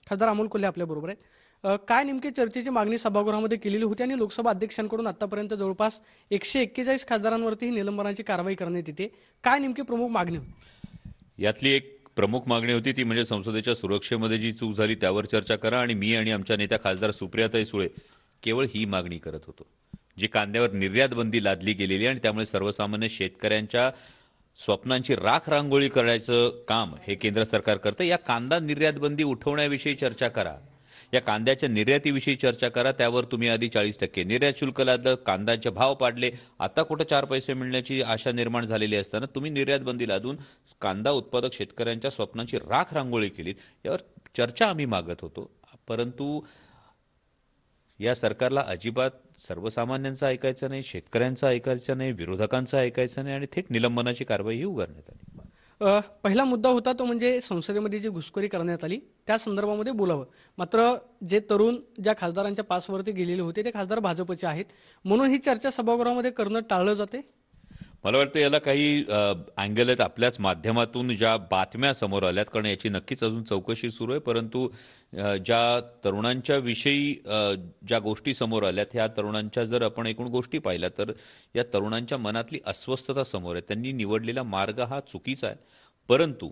खासदार अमोल कोल्हे आपल्या बरोबर आहेत. काय नेमकी चर्चेची मागणी सभागृहामध्ये केलेली होती आणि लोकसभा अध्यक्षांकडून आतापर्यंत जवळपास 141 खासदारांवरती ही निलंबनाची कारवाई करण्यात येते. काय नेमकी प्रमुख मागणी होती? यातली एक प्रमुख मागणी होती ती म्हणजे संसदेच्या सुरक्षेमध्ये जी चूक झाली त्यावर चर्चा करा आणि मी आणि आमच्या नेत्या खासदार सुप्रियाताई सुळे केवळ ही मागणी करत होतो. जी कांद्यावर निर्यात बंदी लादली गेलेली आणि त्यामुळे सर्वसामान्य शेतकऱ्यांच्या स्वप्नांची राख रांगोळी करायचं काम हे केंद्र सरकार करतं. या कांदा निर्यात बंदी उठवण्याविषयी चर्चा करा. या कांद्याच्या निर्यातीविषयी चर्चा करा. त्यावर तुम्ही आधी 40% निर्यात शुल्क लादलं, कांद्याचे भाव पाडले, आता कुठं 4 पैसे मिळण्याची आशा निर्माण झालेली असताना तुम्ही निर्यात बंदी लादून कांदा उत्पादक शेतकऱ्यांच्या स्वप्नांची राख रांगोळी केलीत. यावर चर्चा आम्ही मागत होतो. परंतु या सरकारला अजिबात सर्वसामान्यांचं ऐकायचं नाही, शेतकऱ्यांचं ऐकायचं नाही, विरोधकांचं ऐकायचं नाही आणि थेट निलंबनाची कारवाई ही उगारण्यात आली. पहिला मुद्दा होता तो म्हणजे संसदेमध्ये जी घुसखोरी करण्यात आली त्या संदर्भामध्ये बोलावं. मात्र जे तरुण ज्या खासदारांच्या पासवरती गेलेले होते ते खासदार भाजपचे आहेत, म्हणून ही चर्चा सभागृहामध्ये करणं टाळलं जाते. मला वाटतं याला काही अँगल आहेत आपल्याच माध्यमातून ज्या बातम्या समोर आल्यात, कारण याची नक्कीच अजून चौकशी सुरू आहे. परंतु ज्या तरुणांच्या विषयी ज्या गोष्टी समोर आल्यात ह्या तरुणांच्या जर आपण एकूण गोष्टी पाहिल्या तर या तरुणांच्या मनातली अस्वस्थता समोर आहे. त्यांनी निवडलेला मार्ग हा चुकीचा आहे. परंतु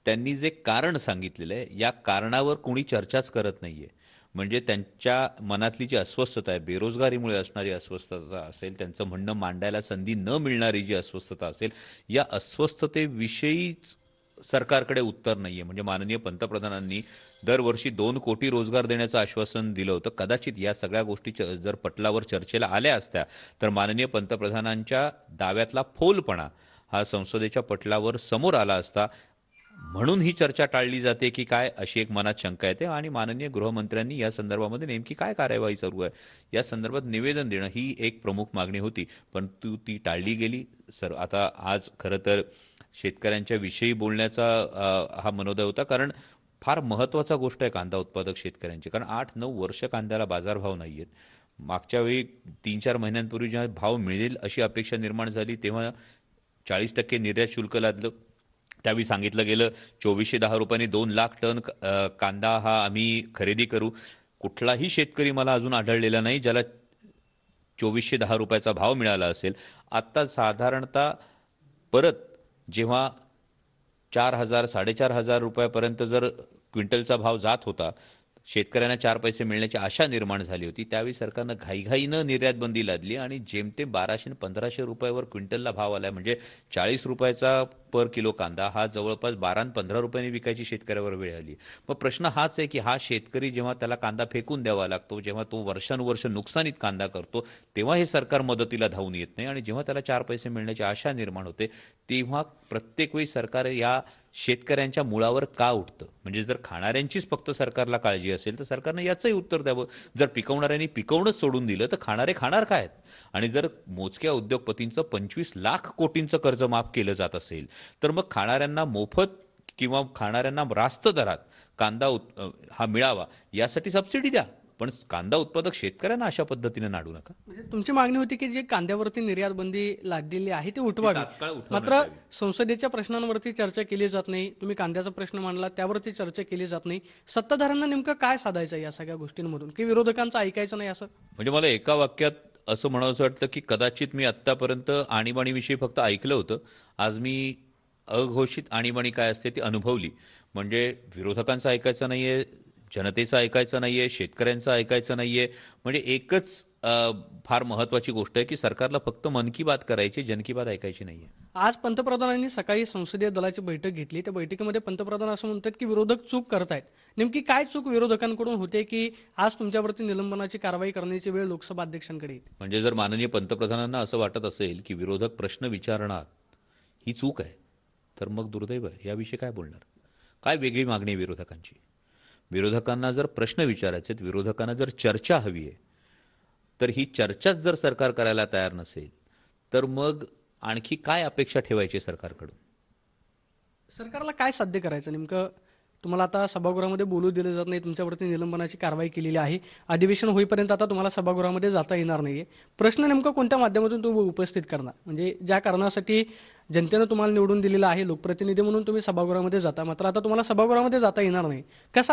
त्यांनी जे कारण सांगितलेलं आहे या कारणावर कोणी चर्चाच करत नाहीये. म्हणजे त्यांच्या मनातली जी अस्वस्थता आहे, बेरोजगारीमुळे असणारी अस्वस्थता असेल, त्यांचं म्हणणं मांडायला संधी न मिळणारी जी अस्वस्थता असेल, या अस्वस्थतेविषयीच सरकारकडे उत्तर नाहीये. म्हणजे माननीय पंतप्रधानांनी दरवर्षी 2 कोटी रोजगार देण्याचं आश्वासन दिलं होतं. कदाचित या सगळ्या गोष्टी जर पटलावर चर्चेला आल्या असत्या तर माननीय पंतप्रधानांच्या दाव्यातला फोलपणा हा संसदेच्या पटलावर समोर आला असता. म्हणून ही चर्चा टाळली जाते की काय, अशी एक मनात शंका येते. आणि माननीय गृहमंत्र्यांनी या संदर्भामध्ये नेमकी काय कार्यवाही सुरू आहे या संदर्भात निवेदन देणं ही एक प्रमुख मागणी होती, पण ती टाळली गेली. आता आज खरं तर शेतकऱ्यांच्या विषयी बोलण्याचा हा मनोदय होता, कारण फार महत्त्वाचा गोष्ट आहे कांदा उत्पादक शेतकऱ्यांची. कारण 8-9 वर्ष कांद्याला बाजारभाव नाही आहेत. मागच्या वेळी 3-4 महिन्यांपूर्वी जेव्हा भाव मिळेल अशी अपेक्षा निर्माण झाली तेव्हा 40% निर्यात शुल्क लादलं. त्यावेळी सांगितलं गेलं 2410 रुपयांनी 2 लाख टन कांदा हा आम्ही खरेदी करू. कुठलाही शेतकरी मला अजून आढळलेला नाही ज्याला 2410 रुपयाचा भाव मिळाला असेल. आत्ता साधारणतः परत जेव्हा 4000 4,500 रुपयापर्यंत जर क्विंटलचा भाव जात होता, शेतकऱ्यांना 4 पैसे मिळण्याची आशा निर्माण झाली होती, त्यावेळी सरकारनं घाईघाईनं निर्यात बंदी लादली आणि जेमतेम 1200-1500 रुपयावर क्विंटलला भाव आलाय. म्हणजे 40 रुपयाचा पर किलो कांदा हा जवळपास 12-15 रुपयांनी विकायची शेतकऱ्यावर वेळ आली. मग प्रश्न हाच आहे की हा शेतकरी जेव्हा त्याला कांदा फेकून द्यावा लागतो, जेव्हा तो वर्षानुवर्ष नुकसानीत कांदा करतो, तेव्हा हे सरकार मदतीला धावून येत नाही. आणि जेव्हा त्याला 4 पैसे मिळण्याची आशा निर्माण होते तेव्हा प्रत्येक वेळी सरकार या शेतकऱ्यांच्या मुळावर का उठतं? म्हणजे जर खाणाऱ्यांचीच फक्त सरकारला काळजी असेल तर सरकारनं याचंही उत्तर द्यावं. जर पिकवणाऱ्यांनी पिकवणंच सोडून दिलं तर खाणारे खाणार काय आहेत? आणि जर मोजक्या उद्योगपतींचं 25 लाख कोटींचं कर्ज माफ केलं जात असेल तर मग खाणाऱ्यांना मोफत किंवा खाणाऱ्यांना रास्त दरात कांदा हा मिळावा यासाठी सबसिडी द्या, पण कांदा उत्पादक शेतकऱ्यांना अशा पद्धतीने नाडू नका. म्हणजे तुमची मागणी होती की जे कांद्यावरती निर्यात बंदी लादलेली आहे ती उठवावी. तात्काळ उठवण्यात मात्र यावी. संसदेच्या प्रश्नांवरती चर्चा केली जात नाही. तुम्ही कांद्याचा प्रश्न मांडला त्यावरती चर्चा केली जात नाही. सत्ताधाऱ्यांना नेमकं काय साधायचं या सगळ्या गोष्टींमधून, की विरोधकांचं ऐकायचं नाही असं? म्हणजे मला एका वाक्यात असं म्हणावंसं वाटतं की कदाचित मी आत्तापर्यंत आणीबाणीविषयी फक्त ऐकलं होतं. आज मी अघोषित आणीबाणी काय असते ती अनुभवली. म्हणजे विरोधकांचं ऐकायचं नाहीये, जनतेचं ऐकायचं नाहीये, शेतकऱ्यांचं ऐकायचं नाहीये. म्हणजे एकच फार महत्वाची गोष्ट आहे की सरकारला फक्त मन की बात करायची, जन की बात ऐकायची नाहीये. आज पंतप्रधानांनी सकाळी संसदीय दलाची बैठक घेतली. त्या बैठकीमध्ये पंतप्रधान असं म्हणतात की विरोधक चूक करतायत. नेमकी काय चूक विरोधकांकडून होते की आज तुमच्यावरती निलंबनाची कारवाई करण्याची वेळ लोकसभा अध्यक्षांकडे येते? म्हणजे जर माननीय पंतप्रधानांना असं वाटत असेल की विरोधक प्रश्न विचारणार ही चूक आहे तर मग दुर्दैव आहे. याविषयी काय बोलणार? काय वेगळी मागणी आहे विरोधकांची? विरोधकांना जर प्रश्न विचारायचे, विरोधकांना जर चर्चा हवी आहे, तर ही चर्चाच जर सरकार करायला तयार नसेल तर मग आणखी काय अपेक्षा ठेवायची सरकारकडून? सरकारला काय साध्य करायचं नेमकं? तुम्हाला आता सभागृहामध्ये बोलू दिलं जात नाही, तुमच्यावरती निलंबनाची कारवाई केलेली आहे. अधिवेशन होईपर्यंत आता तुम्हाला सभागृहामध्ये जाता येणार नाहीये. प्रश्न नेमका कोणत्या माध्यमातून तुम्ही उपस्थित करणार? म्हणजे ज्या कारणासाठी जनतेनं तुम्हाला निवडून दिलेलं आहे, लोकप्रतिनिधी म्हणून तुम्ही सभागृहामध्ये जाता, मात्र आता तुम्हाला सभागृहामध्ये जाता येणार नाही. कसा